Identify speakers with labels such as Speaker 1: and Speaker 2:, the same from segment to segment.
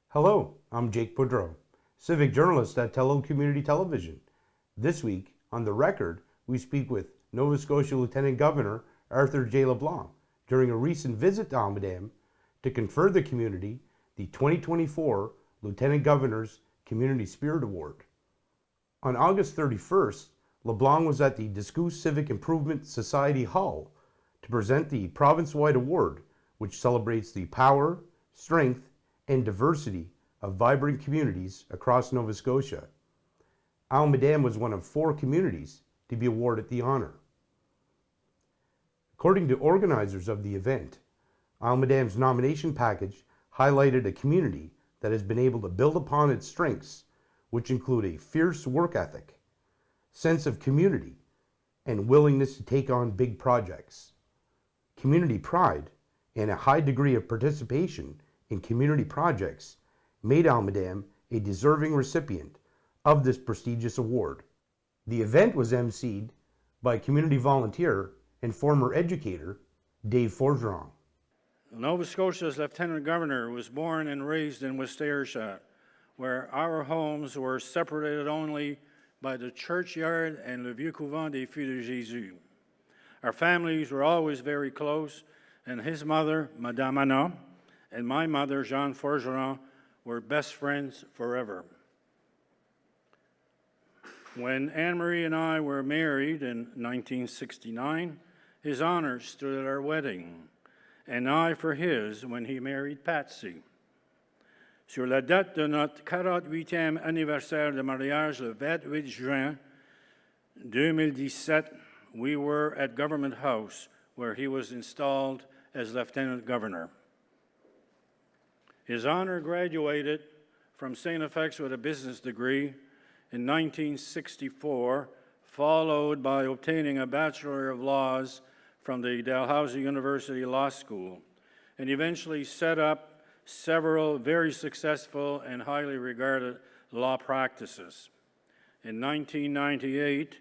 Speaker 1: Hello, I'm Jake Boudrot, Civic Journalist at Tello Community Television. This week, on The Record, we speak with Nova Scotia Lieutenant Governor Arthur J. LeBlanc during a recent visit to Almadam to confer the community the 2024 Lieutenant Governor's Community Spirit Award. On August 31st, LeBlanc was at the Discours Civic Improvement Society Hall to present the province-wide award, which celebrates the power, strength, and diversity of vibrant communities across Nova Scotia. Almadam was one of 4 communities to be awarded the honor. According to organizers of the event, Almadam's nomination package highlighted a community that has been able to build upon its strengths, which include a fierce work ethic, sense of community, and willingness to take on big projects. Community pride and a high degree of participation in community projects made Almadam a deserving recipient of this prestigious award. The event was emceed by community volunteer and former educator Dave Forgeron.
Speaker 2: Nova Scotia's Lieutenant Governor was born and raised in West Ayrshire, where our homes were separated only by the churchyard and Le Vieux Couvent des Filles de Jésus. Our families were always very close, and his mother, Madame Anna, and my mother, Jean Forgeron, were best friends forever. When Anne-Marie and I were married in 1969, his honor stood at our wedding, and I for his when he married Patsy. Sur la date de notre 48e anniversaire de mariage, le 28 juin 2017, we were at Government House, where he was installed as Lieutenant Governor. His honor graduated from St. FX with a business degree in 1964, followed by obtaining a Bachelor of Laws from the Dalhousie University Law School, and eventually set up several very successful and highly regarded law practices. In 1998,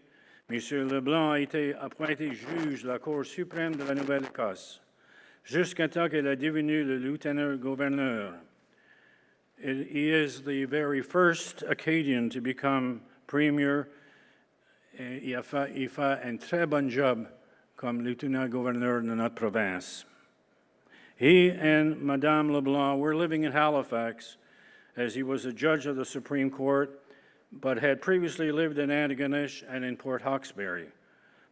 Speaker 2: M. Leblanc a été appointé juge de la Cour suprême de la Nouvelle-Écosse, jusqu'à temps qu'il est devenu le lieutenant-gouverneur. He is the very first Acadian to become premier. Il fait un très bon job comme lieutenant-gouverneur de notre province. He and Madame LeBlanc were living in Halifax, as he was a judge of the Supreme Court, but had previously lived in Antigonish and in Port Hawkesbury.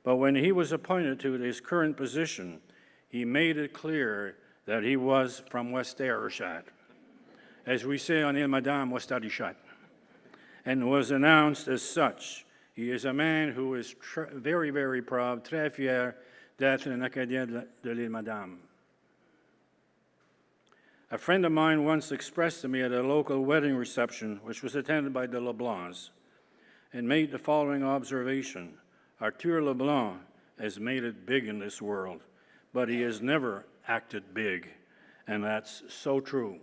Speaker 2: But when he was appointed to his current position, he made it clear that he was from West Ayrshire, as we say on Ile Madame, West Ayrshire, and was announced as such. He is a man who is very, very proud, très fier d'être un Acadien de l'Ile Madame. A friend of mine once expressed to me at a local wedding reception, which was attended by the LeBlancs, and made the following observation: Arthur LeBlanc has made it big in this world, but he has never acted big, and that's so true.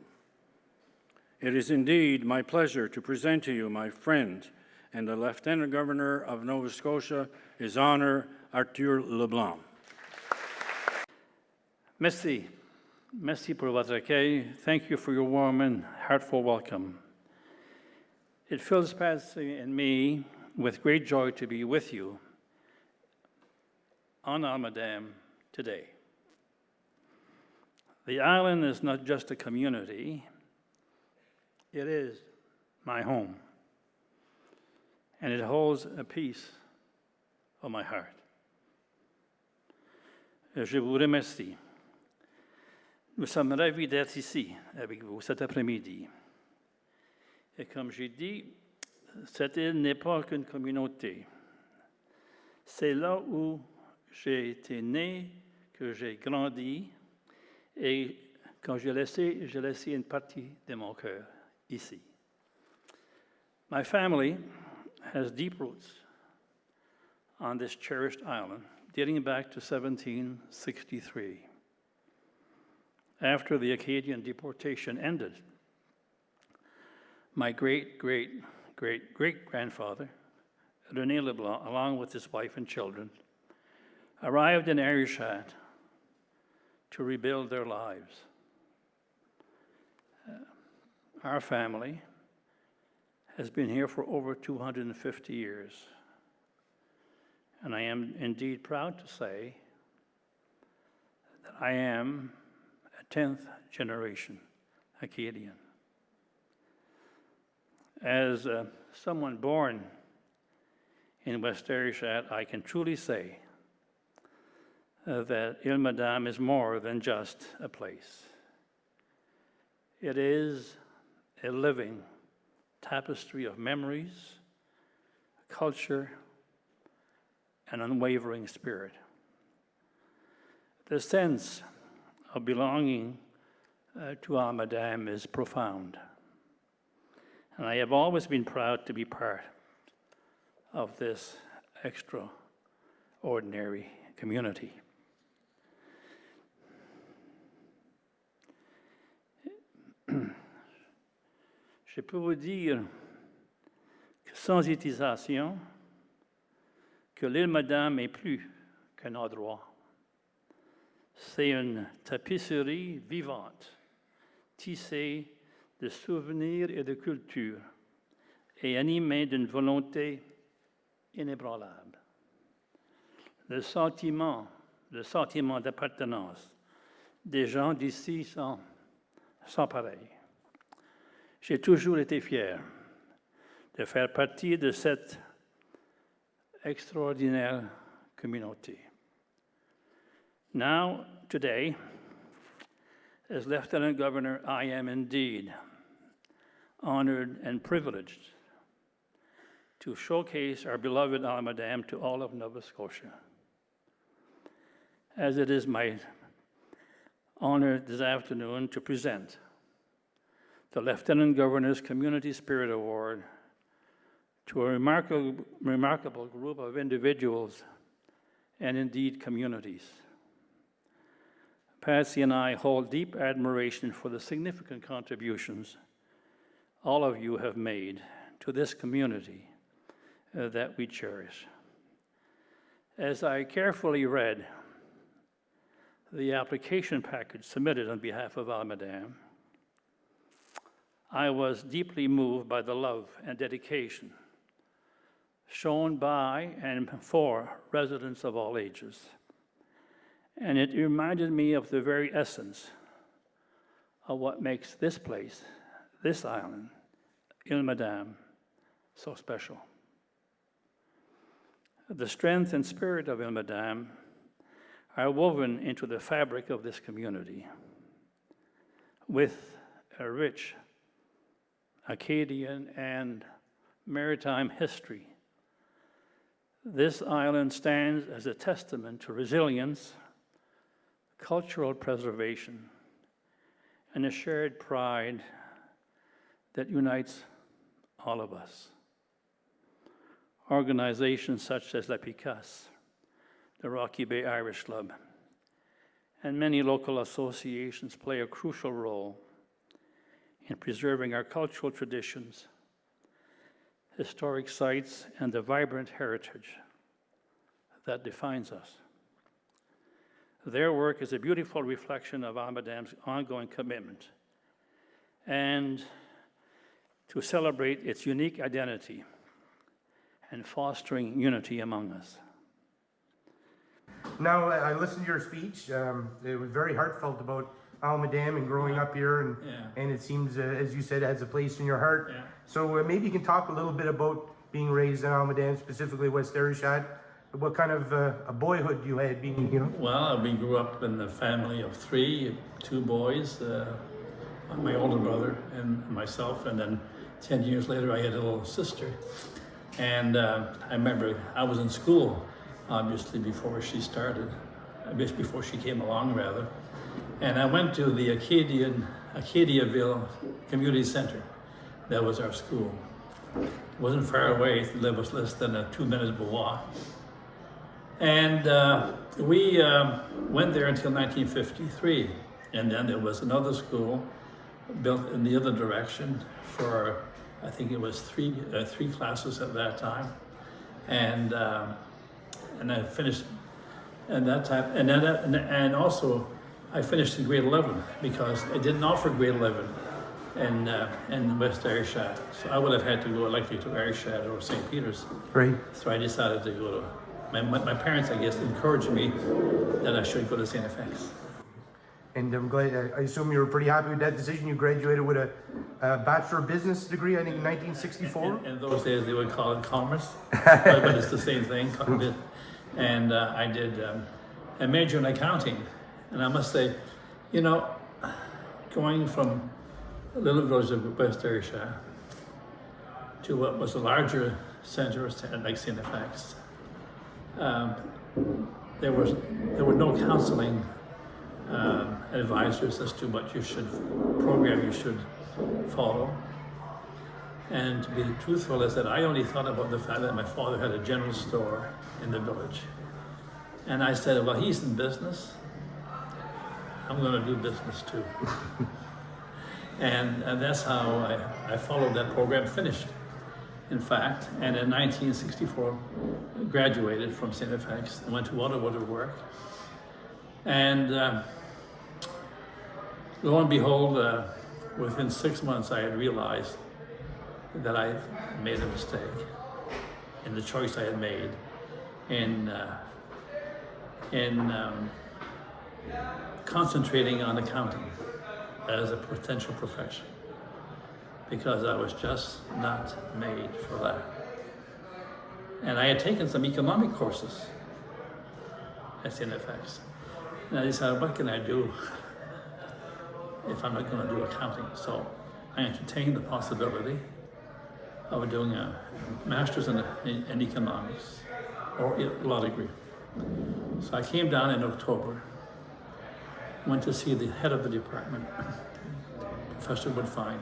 Speaker 2: It is indeed my pleasure to present to you my friend and the Lieutenant Governor of Nova Scotia, His Honor Arthur LeBlanc.
Speaker 3: Merci. Merci pour votre accueil. Thank you for your warm and heartful welcome. It fills Patsy and me with great joy to be with you on Almadam today. The island is not just a community, it is my home, and it holds a piece of my heart. Je vous remercie. Nous sommes ravis d'être ici avec vous cet après-midi. Et comme j'ai dit, cette île n'est pas qu'une communauté. C'est là où j'ai été né, que j'ai grandi, et quand j'ai laissé une partie de mon cœur ici. My family has deep roots on this cherished island, dating back to 1763. After the Acadian deportation ended, my great-great-great-great-grandfather, René LeBlanc, along with his wife and children, arrived in Ayrshire to rebuild their lives. Our family has been here for over 250 years, and I am indeed proud to say that I am a 10th generation Acadian. As someone born in West Ayrshire, I can truly say that Ile Madame is more than just a place. It is a living tapestry of memories, culture, and unwavering spirit. The sense of belonging to Ile Madame is profound, and I have always been proud to be part of this extraordinary community. Je peux vous dire que sans hésitation, que l'île Madame est plus qu'un endroit. C'est une tapisserie vivante, tissée de souvenirs et de culture, et animée d'une volonté inébranlable. Le sentiment d'appartenance des gens d'ici sans pareil. J'ai toujours été fier de faire partie de cette extraordinaire communauté. Now, today, as Lieutenant Governor, I am indeed honored and privileged to showcase our beloved Ile Madame to all of Nova Scotia, as it is my honor this afternoon to present the Lieutenant Governor's Community Spirit Award to a remarkable group of individuals and indeed communities. Patsy and I hold deep admiration for the significant contributions all of you have made to this community that we cherish. As I carefully read the application package submitted on behalf of Ile Madame, I was deeply moved by the love and dedication shown by and for residents of all ages. And it reminded me of the very essence of what makes this place, this island, Ile Madame, so special. The strength and spirit of Ile Madame are woven into the fabric of this community with a rich Acadian and maritime history. This island stands as a testament to resilience, cultural preservation, and a shared pride that unites all of us. Organizations such as La Picasse, the Rocky Bay Irish Club, and many local associations play a crucial role in preserving our cultural traditions, historic sites, and the vibrant heritage that defines us. Their work is a beautiful reflection of Ile Madame's ongoing commitment and to celebrate its unique identity and fostering unity among us.
Speaker 1: Now, I listened to your speech. It was very heartfelt about Ile Madame and growing up here, and it seems, as you said, it has a place in your heart.
Speaker 3: Yeah.
Speaker 1: So maybe you can talk a little bit about being raised in Ile Madame, specifically West Ayrshire. What kind of a boyhood you had being, you know?
Speaker 4: Well, we grew up in a family of three, two boys, my older brother and myself, and then 10 years later I had a little sister. And I remember I was in school, obviously, before she started, before she came along, rather. And I went to the Acadiaville Community Center. That was our school. It wasn't far away, it was less than a 2-minute walk. And we went there until 1953. And then there was another school built in the other direction for, I think it was three classes at that time. And I finished at that time. And then and also I finished in grade 11 because I didn't offer grade 11 in West Ayrshire. So I would have had to go likely to Ayrshire or St. Peter's.
Speaker 1: Right.
Speaker 4: So I decided to go to, my parents, I guess, encouraged me that I should go to St. FX.
Speaker 1: And I'm glad, I assume you were pretty happy with that decision. You graduated with a Bachelor of Business degree, I think in 1964?
Speaker 4: In those days, they would call it commerce, but it's the same thing. And I did a major in accounting. And I must say, you know, going from a little village of West Ayrshire to what was a larger centre like St. FX, there were no counselling advisors as to what program you should follow. And to be truthful is that I only thought about the fact that my father had a general store in the village. And I said, well, he's in business, I'm going to do business too. and that's how I followed that program, finished, in fact. And in 1964, graduated from St. FX and went to Ottawa to work. And lo and behold, within 6 months, I had realized that I made a mistake in the choice I had made in concentrating on accounting as a potential profession, because I was just not made for that. And I had taken some economic courses at St. FX. And I decided, what can I do if I'm not going to do accounting? So I entertained the possibility of doing a master's in economics or a law degree. So I came down in October, went to see the head of the department, Professor Woodfine,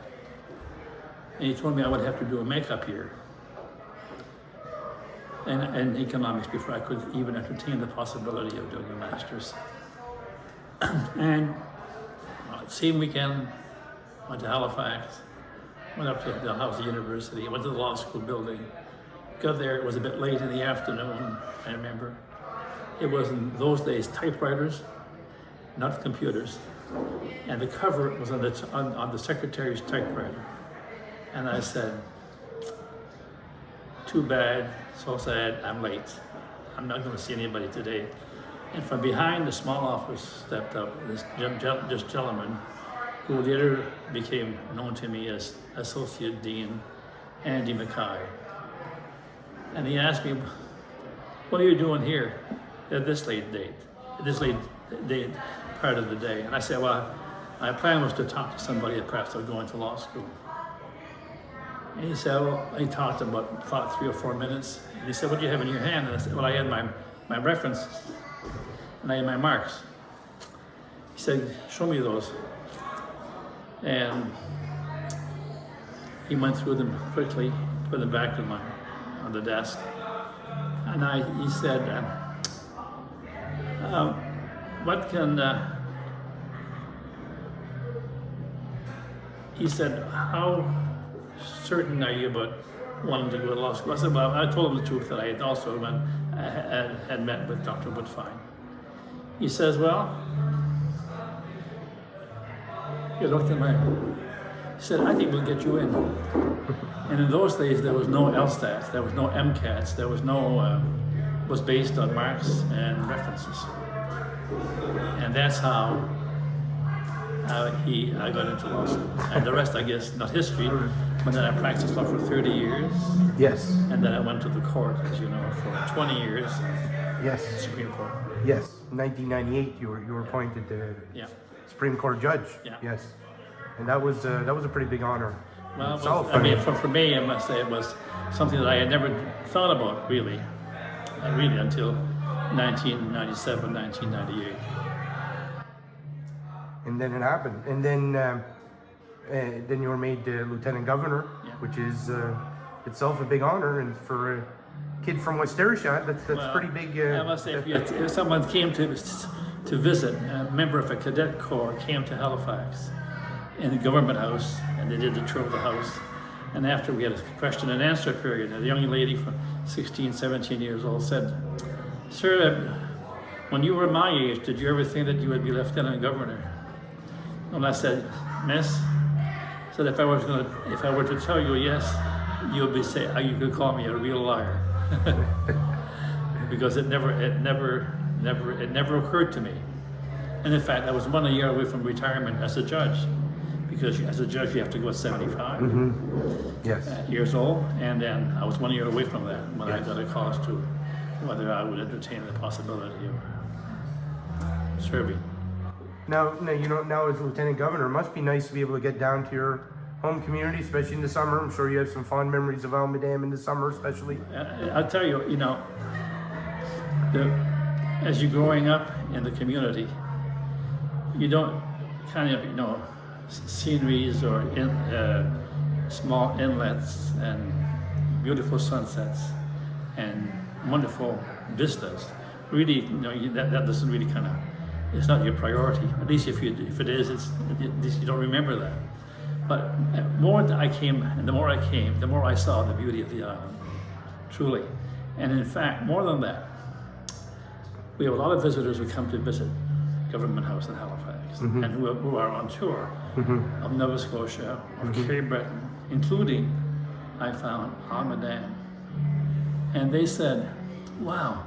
Speaker 4: and he told me I would have to do a makeup year in economics before I could even entertain the possibility of doing a master's. And same weekend, went to Halifax, went up to Dalhousie University, went to the law school building, got there, it was a bit late in the afternoon, I remember. It was in those days typewriters, not computers, and the cover was on the secretary's typewriter. And I said, too bad, so sad, I'm late. I'm not going to see anybody today. And from behind the small office stepped up this gentleman who later became known to me as Associate Dean Andy Mackay. And he asked me, what are you doing here at this late part of the day? And I said, well, my plan was to talk to somebody that perhaps would go into law school. And he said, well, he talked about 3 or 4 minutes. And he said, what do you have in your hand? And I said, well, I had my references and I had my marks. He said, show me those. And he went through them quickly, put them back on the desk. And he said, what can, he said, how certain are you about wanting to go to law school? I said, well, I told him the truth that I had also had met with Dr. Woodfine. He says, well, he looked at he said, I think we'll get you in. And in those days, there was no LSATs, there was no MCATs, there was no, it was based on marks and references. And that's how I got into law school. And the rest, I guess, not history, but then I practiced law for 30 years.
Speaker 1: Yes.
Speaker 4: And then I went to the court, as you know, for 20 years.
Speaker 1: Yes.
Speaker 4: Supreme Court.
Speaker 1: Yes. In 1998, you were appointed the Supreme Court judge.
Speaker 4: Yeah.
Speaker 1: Yes. And that was a pretty big honor.
Speaker 4: Well, for me, I must say it was something that I had never thought about really until 1997, 1998.
Speaker 1: And then it happened. And then you were made lieutenant governor, which is itself a big honor. And for a kid from West Ayrshire, that's pretty big.
Speaker 4: I must say, if someone came to visit, a member of a cadet corps came to Halifax in the government house, and they did the tour of the house. And after we had a question and answer period, a young lady from 16, 17 years old said, sir, when you were my age, did you ever think that you would be lieutenant governor? And I said, miss, I said, if I were to tell you yes, you could call me a real liar. Because it never occurred to me. And in fact, I was 1 year away from retirement as a judge, because as a judge you have to go at 75
Speaker 1: Yes.
Speaker 4: years old, and then I was 1 year away from that when I
Speaker 1: Yes.
Speaker 4: got a call as to whether I would entertain the possibility of serving.
Speaker 1: Now, as Lieutenant Governor, it must be nice to be able to get down to your home community, especially in the summer. I'm sure you have some fond memories of Almadam in the summer, especially.
Speaker 4: I'll tell you, as you're growing up in the community, you don't kind of, sceneries or small inlets and beautiful sunsets and wonderful vistas. Really, that doesn't really it's not your priority. At least if it is, at least you don't remember that. But the more I came, the more I saw the beauty of the island, truly. And in fact, more than that, we have a lot of visitors who come to visit Government House in Halifax, and who are on tour of Nova Scotia or Cape Breton, including, I found, Almadam. And they said, wow,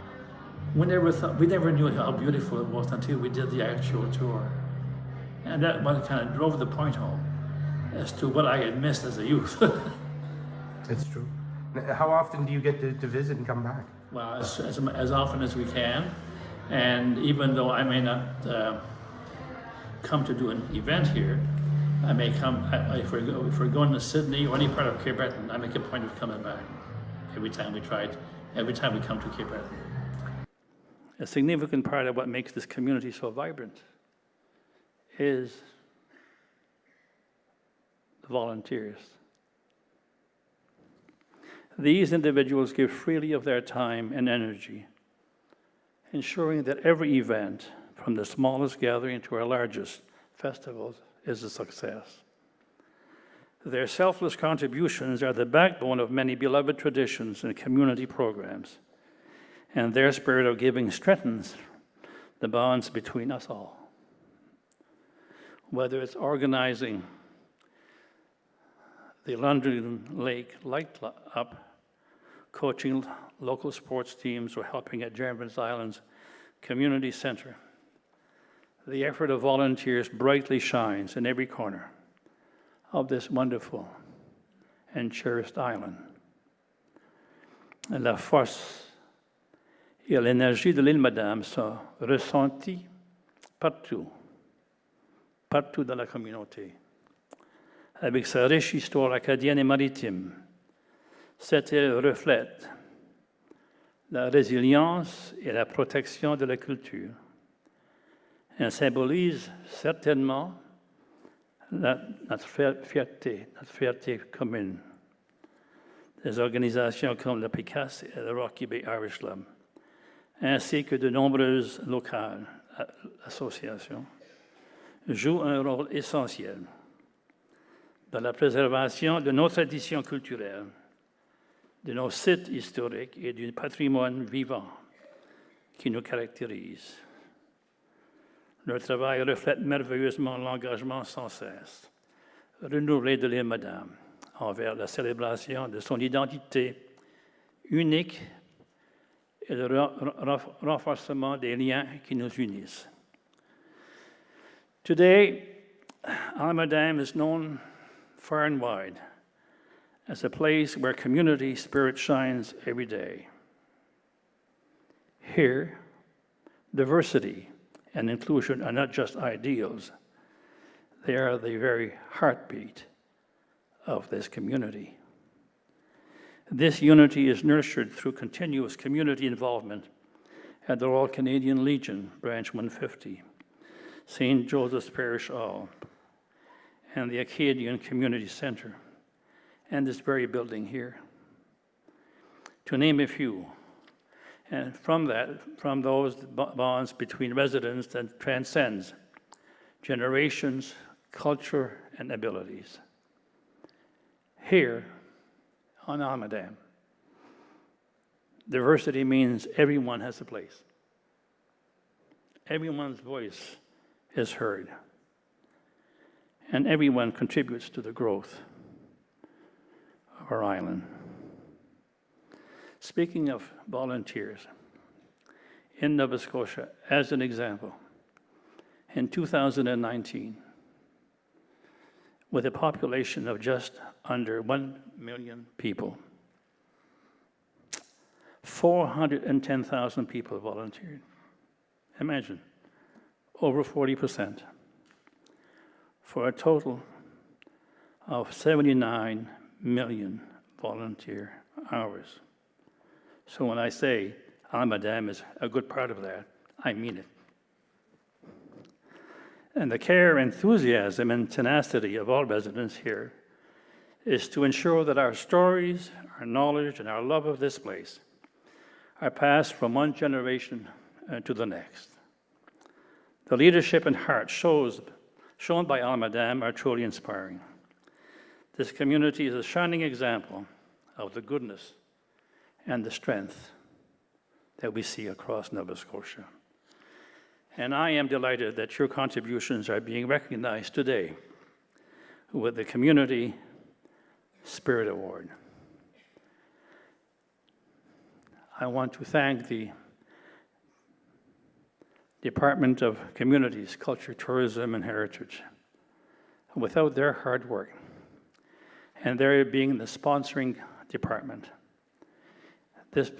Speaker 4: we never knew how beautiful it was until we did the actual tour. And that one kind of drove the point home as to what I had missed as a youth.
Speaker 1: It's true. How often do you get to visit and come back?
Speaker 4: Well, as often as we can. And even though I may not come to do an event here, I may come, if we're going to Sydney or any part of Cape Breton, I make a point of coming back every time we come to Cape Breton.
Speaker 3: A significant part of what makes this community so vibrant is the volunteers. These individuals give freely of their time and energy, ensuring that every event, from the smallest gathering to our largest festivals, is a success. Their selfless contributions are the backbone of many beloved traditions and community programs, and their spirit of giving strengthens the bonds between us all. Whether it's organizing the London Lake Light Up, coaching local sports teams, or helping at Jervis Island's Community Center, the effort of volunteers brightly shines in every corner of this wonderful and cherished island. La force et l'énergie de l'île Madame sont ressenties partout dans la communauté. Avec sa riche histoire acadienne et maritime, cette île reflète la résilience et la protection de la culture. Elle symbolise certainement notre fierté commune. Des organisations comme le PICAS et le Rocky Bay Irish Club, ainsi que de nombreuses locales associations, jouent un rôle essentiel dans la préservation de nos traditions culturelles, de nos sites historiques et du patrimoine vivant qui nous caractérise. Leur travail reflète merveilleusement l'engagement sans cesse renouvelé de l'île Madame envers la célébration de son identité unique et le renforcement des liens qui nous unissent. Today, Almadam is known far and wide as a place where community spirit shines every day. Here, diversity and inclusion are not just ideals, they are the very heartbeat of this community. This unity is nurtured through continuous community involvement at the Royal Canadian Legion, Branch 150, St. Joseph's Parish Hall, and the Acadian Community Center, and this very building here, to name a few. And from those bonds between residents that transcends generations, culture, and abilities. Here on Almadam, diversity means everyone has a place. everyone's voice is heard, and everyone contributes to the growth of our island. Speaking of volunteers, in Nova Scotia, as an example, in 2019, with a population of just under 1 million people, 410,000 people volunteered. Imagine, over 40%, for a total of 79 million volunteer hours. So when I say Almadam is a good part of that, I mean it. And the care, enthusiasm, and tenacity of all residents here is to ensure that our stories, our knowledge, and our love of this place are passed from one generation to the next. The leadership and heart shown by Almadam are truly inspiring. This community is a shining example of the goodness and the strength that we see across Nova Scotia. And I am delighted that your contributions are being recognized today with the Community Spirit Award. I want to thank the Department of Communities, Culture, Tourism, and Heritage. Without their hard work, and their being the sponsoring department, this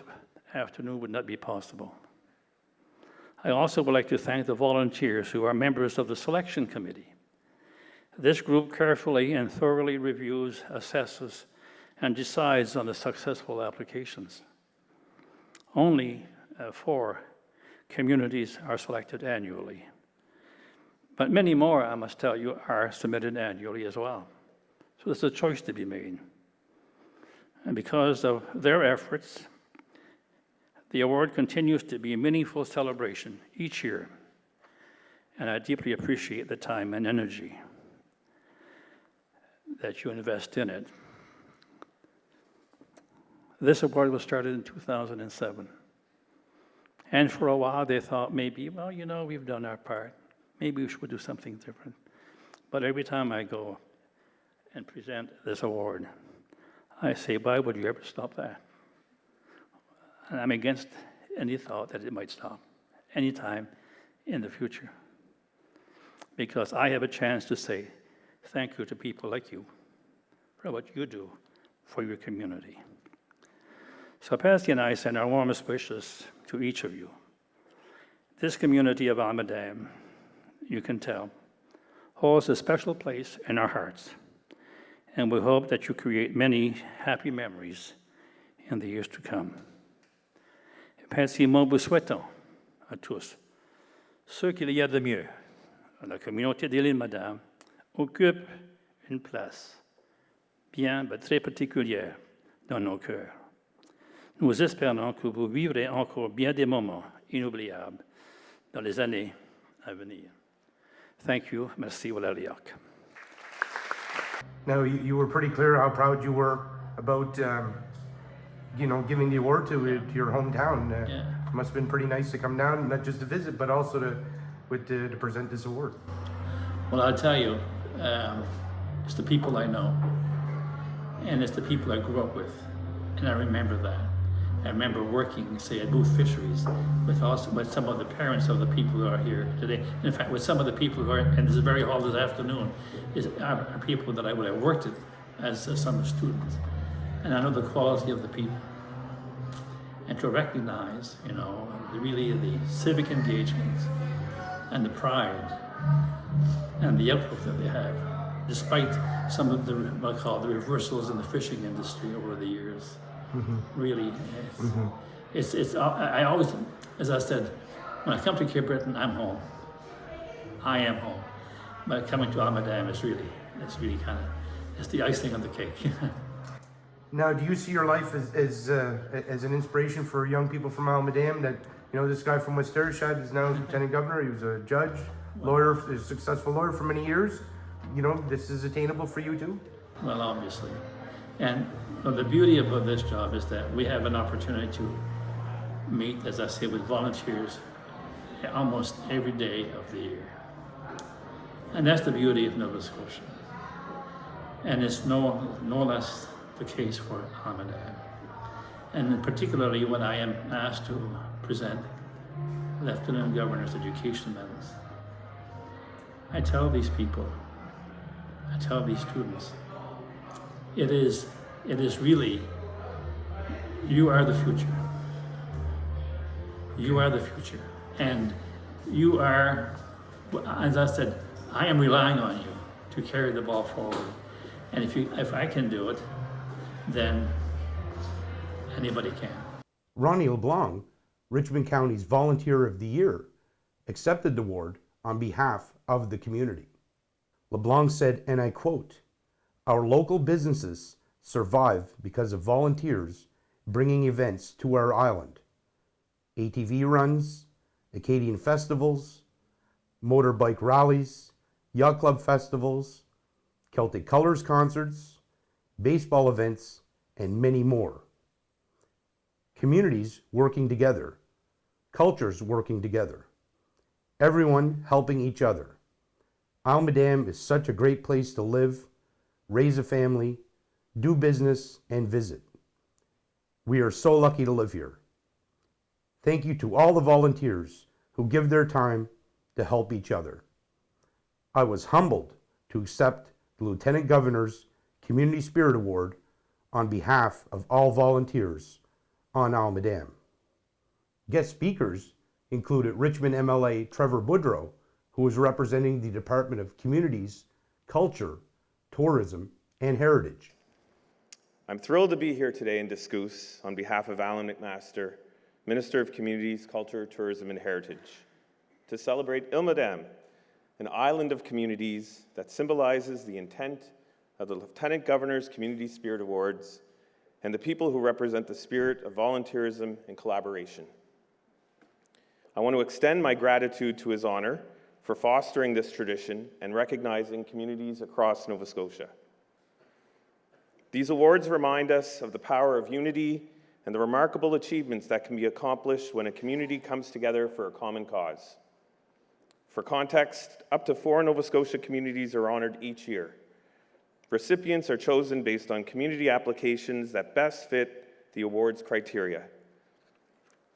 Speaker 3: afternoon would not be possible. I also would like to thank the volunteers who are members of the selection committee. This group carefully and thoroughly reviews, assesses, and decides on the successful applications. Only 4 communities are selected annually. But many more, I must tell you, are submitted annually as well. So there's a choice to be made. And because of their efforts, the award continues to be a meaningful celebration each year, and I deeply appreciate the time and energy that you invest in it. This award was started in 2007, and for a while they thought maybe, well, you know, we've done our part. Maybe we should do something different. But every time I go and present this award, I say, why would you ever stop that? And I'm against any thought that it might stop anytime in the future. Because I have a chance to say thank you to people like you for what you do for your community. So Patsy and I send our warmest wishes to each of you. This community of Almadam, you can tell, holds a special place in our hearts. And we hope that you create many happy memories in the years to come. Pensez-moi, vous souhaitons à tous ce qu'il y a de mieux. La communauté de l'île Madame occupe une place bien, mais très particulière dans nos cœurs. Nous espérons que vous vivrez encore bien des moments inoubliables dans les années à venir. Thank you. Merci, Walaliak.
Speaker 1: Now, you were pretty clear how proud you were about, giving the award to your hometown.
Speaker 4: Yeah.
Speaker 1: It must have been pretty nice to come down, not just to visit, but also to present this award.
Speaker 4: Well, I'll tell you, it's the people I know, and it's the people I grew up with, and I remember that. I remember working, say, at Booth Fisheries with some of the parents of the people who are here today. In fact, with some of the people who are in this very hall this afternoon are people that I would have worked with as summer students. And I know the quality of the people. And to recognize, the civic engagements and the pride and the outlook that they have, despite some of the, what I call the reversals in the fishing industry over the years. Mm-hmm. Really, I always, as I said, when I come to Cape Breton, I'm home. I am home. But coming to Almadam is really it's the icing on the cake.
Speaker 1: Now, do you see your life as an inspiration for young people from Almadam? That this guy from West Ayrshire is now lieutenant governor. He was a judge, lawyer, a successful lawyer for many years. This is attainable for you too.
Speaker 4: Well, obviously. And the beauty about this job is that we have an opportunity to meet, as I say, with volunteers almost every day of the year. And that's the beauty of Nova Scotia. And it's no less the case for Almaden. And particularly when I am asked to present Lieutenant Governor's Education Medals, I tell these people, I tell these students, it is really, you are the future. You are the future. And you are, as I said, I am relying on you to carry the ball forward. And if I can do it, then anybody can.
Speaker 1: Ronnie LeBlanc, Richmond County's Volunteer of the Year, accepted the award on behalf of the community. LeBlanc said, and I quote, "Our local businesses survive because of volunteers bringing events to our island. ATV runs, Acadian festivals, motorbike rallies, yacht club festivals, Celtic Colors concerts, baseball events, and many more. Communities working together, cultures working together, everyone helping each other. Almaden is such a great place to live, raise a family, do business, and visit. We are so lucky to live here. Thank you to all the volunteers who give their time to help each other. I was humbled to accept the Lieutenant Governor's Community Spirit Award on behalf of all volunteers on Almaden." Guest speakers included Richmond MLA Trevor Boudrot, who was representing the Department of Communities, Culture, Tourism, and Heritage.
Speaker 5: I'm thrilled to be here today in Discoos on behalf of Alan McMaster, Minister of Communities, Culture, Tourism, and Heritage, to celebrate Almaden, an island of communities that symbolizes the intent of the Lieutenant Governor's Community Spirit Awards and the people who represent the spirit of volunteerism and collaboration. I want to extend my gratitude to His Honour for fostering this tradition and recognizing communities across Nova Scotia. These awards remind us of the power of unity and the remarkable achievements that can be accomplished when a community comes together for a common cause. For context, up to 4 Nova Scotia communities are honored each year. Recipients are chosen based on community applications that best fit the award's criteria.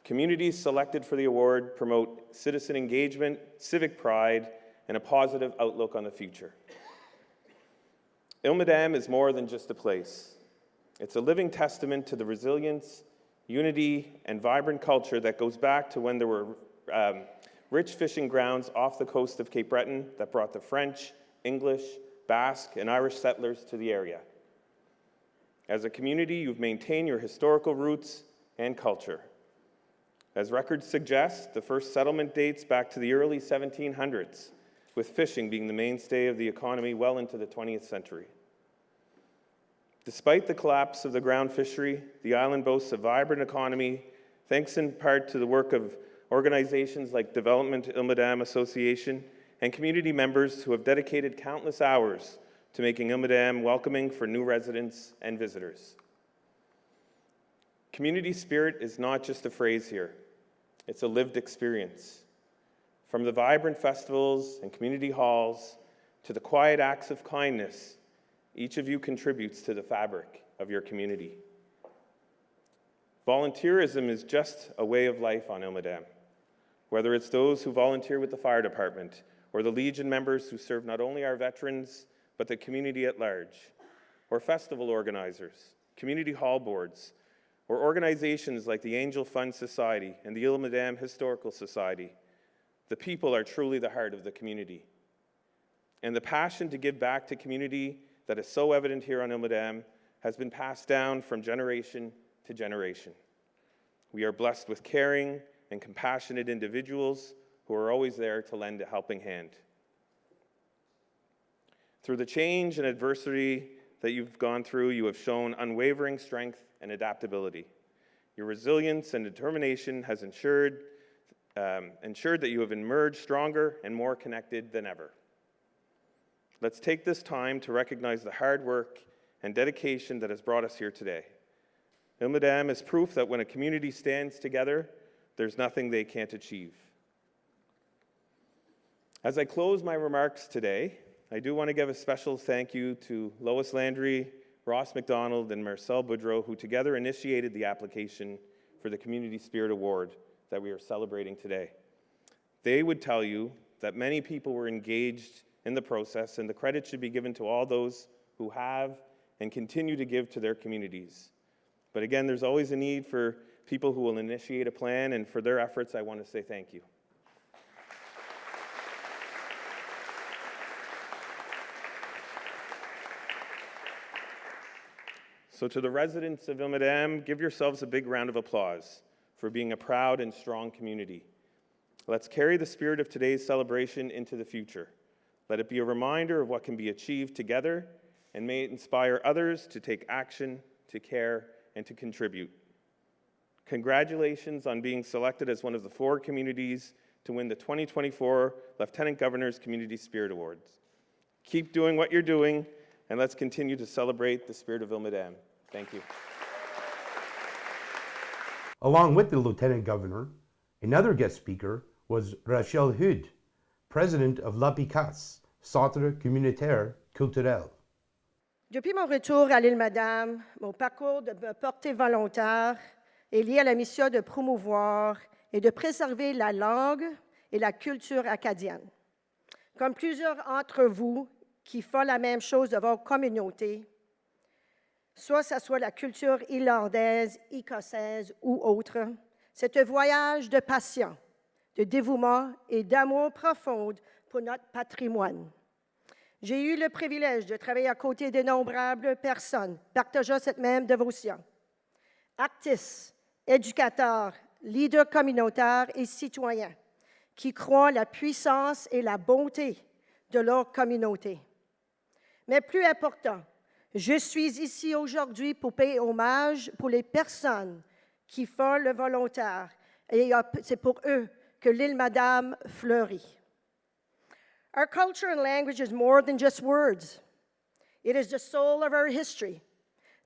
Speaker 5: Communities selected for the award promote citizen engagement, civic pride, and a positive outlook on the future. Almaden is more than just a place. It's a living testament to the resilience, unity, and vibrant culture that goes back to when there were rich fishing grounds off the coast of Cape Breton that brought the French, English, Basque, and Irish settlers to the area. As a community, you've maintained your historical roots and culture. As records suggest, the first settlement dates back to the early 1700s, with fishing being the mainstay of the economy well into the 20th century. Despite the collapse of the ground fishery, the island boasts a vibrant economy, thanks in part to the work of organizations like Development Almaden Association and community members who have dedicated countless hours to making Almaden welcoming for new residents and visitors. Community spirit is not just a phrase here, it's a lived experience. From the vibrant festivals and community halls to the quiet acts of kindness, each of you contributes to the fabric of your community. Volunteerism is just a way of life on Almaden, whether it's those who volunteer with the fire department or the Legion members who serve not only our veterans, but the community at large, or festival organizers, community hall boards, or organizations like the Angel Fund Society and the Almaden Historical Society. The people are truly the heart of the community. And the passion to give back to community that is so evident here on Almaden has been passed down from generation to generation. We are blessed with caring and compassionate individuals who are always there to lend a helping hand. Through the change and adversity that you've gone through, you have shown unwavering strength and adaptability. Your resilience and determination has ensured that you have emerged stronger and more connected than ever. Let's take this time to recognize the hard work and dedication that has brought us here today. Almaden is proof that when a community stands together, there's nothing they can't achieve. As I close my remarks today, I do want to give a special thank you to Lois Landry, Ross McDonald, and Marcel Boudreau, who together initiated the application for the Community Spirit Award that we are celebrating today. They would tell you that many people were engaged in the process, and the credit should be given to all those who have and continue to give to their communities. But again, there's always a need for people who will initiate a plan, and for their efforts, I want to say thank you. So to the residents of Île-Madame, give yourselves a big round of applause for being a proud and strong community. Let's carry the spirit of today's celebration into the future. Let it be a reminder of what can be achieved together, and may it inspire others to take action, to care, and to contribute. Congratulations on being selected as one of the 4 communities to win the 2024 Lieutenant Governor's Community Spirit Awards. Keep doing what you're doing, and let's continue to celebrate the spirit of Île-Madame. Thank you.
Speaker 1: Along with the Lieutenant Governor, another guest speaker was Rachel Hud, President of l'APICAS, Centre Communautaire Culturel.
Speaker 6: Depuis mon retour à l'Île-Madame, mon parcours de portée volontaire est lié à la mission de promouvoir et de préserver la langue et la culture acadienne. Comme plusieurs d'entre vous qui font la même chose de vos communautés, soit ce soit la culture irlandaise, écossaise ou autre, c'est un voyage de passion, de dévouement et d'amour profond pour notre patrimoine. J'ai eu le privilège de travailler à côté d'innombrables personnes partageant cette même dévotion. Artistes, éducateurs, leaders communautaires et citoyens qui croient la puissance et la bonté de leur communauté. Mais plus important, je suis ici aujourd'hui pour payer hommage pour les personnes qui font le volontaire. Et c'est pour eux que l'Île-Madame fleurit. Our culture and language is more than just words. It is the soul of our history,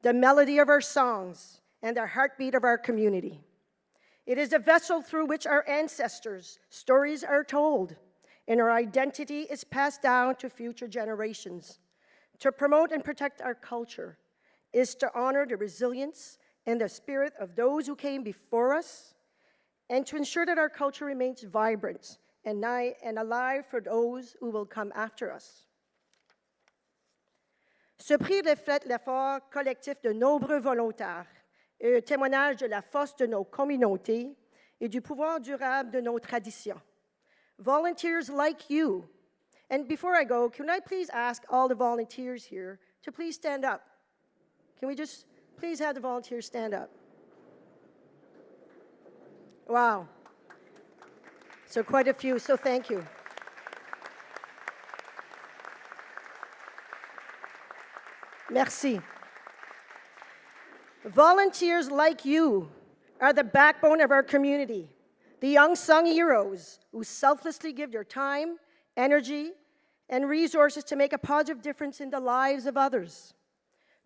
Speaker 6: the melody of our songs, and the heartbeat of our community. It is the vessel through which our ancestors' stories are told, and our identity is passed down to future generations. To promote and protect our culture is to honor the resilience and the spirit of those who came before us, and to ensure that our culture remains vibrant and alive for those who will come after us. Ce prix reflète l'effort collectif de nombreux volontaires et un témoignage de la force de nos communautés et du pouvoir durable de nos traditions. Volunteers like you. And before I go, can I please ask all the volunteers here to please stand up? Can we just please have the volunteers stand up? Wow. So quite a few, so thank you. Merci. Volunteers like you are the backbone of our community, the unsung heroes who selflessly give their time, energy, and resources to make a positive difference in the lives of others.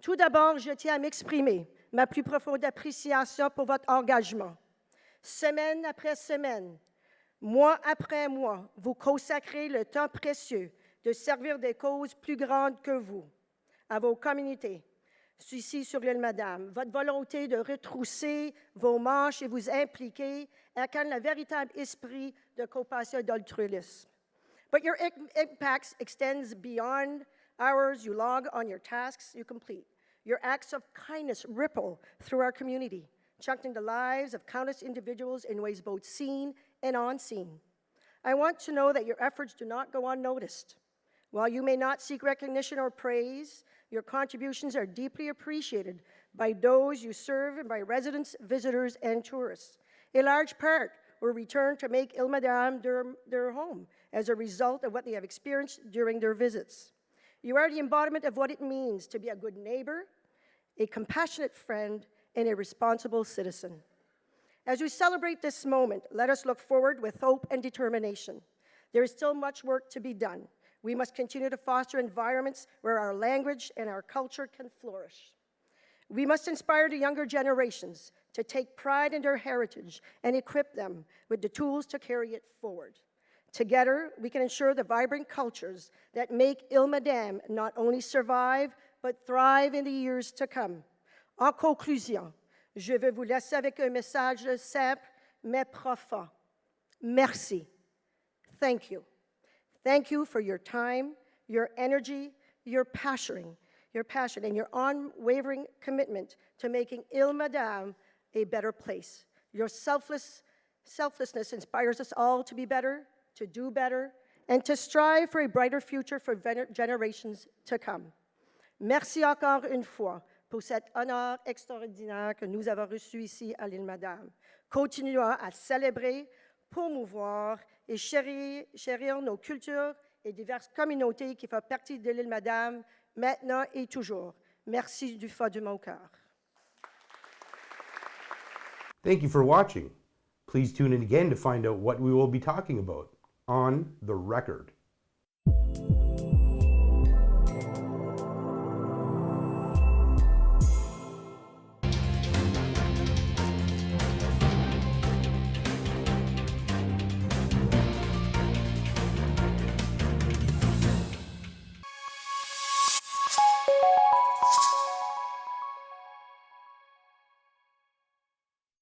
Speaker 6: Tout d'abord, je tiens à m'exprimer ma plus profonde appréciation pour votre engagement. Semaine après semaine, mois après mois, vous consacrez le temps précieux de servir des causes plus grandes que vous, à vos communautés, ici sur l'Île-Madame. Votre volonté de retrousser vos manches et vous impliquer incarne le véritable esprit de compassion et d'altruisme. But your impact extends beyond hours you log on your tasks you complete. Your acts of kindness ripple through our community, changing the lives of countless individuals in ways both seen and unseen. I want to know that your efforts do not go unnoticed. While you may not seek recognition or praise, your contributions are deeply appreciated by those you serve and by residents, visitors, and tourists. A large part will return to make Île-Madame their home as a result of what they have experienced during their visits. You are the embodiment of what it means to be a good neighbor, a compassionate friend, and a responsible citizen. As we celebrate this moment, let us look forward with hope and determination. There is still much work to be done. We must continue to foster environments where our language and our culture can flourish. We must inspire the younger generations to take pride in their heritage and equip them with the tools to carry it forward. Together, we can ensure the vibrant cultures that make Île-Madame not only survive, but thrive in the years to come. En conclusion, je veux vous laisser avec un message simple, mais profond. Merci. Thank you. Thank you for your time, your energy, your passion, and your unwavering commitment to making Île-Madame a better place. Your selflessness inspires us all to be better, to do better, and to strive for a brighter future for generations to come. Merci encore une fois pour cet honneur extraordinaire que nous avons reçu ici à l'Île-Madame. Continuons à célébrer, promouvoir et chérir nos cultures et diverses communautés qui font partie de l'Île-Madame, maintenant et toujours. Merci du fond de mon cœur.
Speaker 1: Thank you for watching. Please tune in again to find out what we will be talking about on The Record.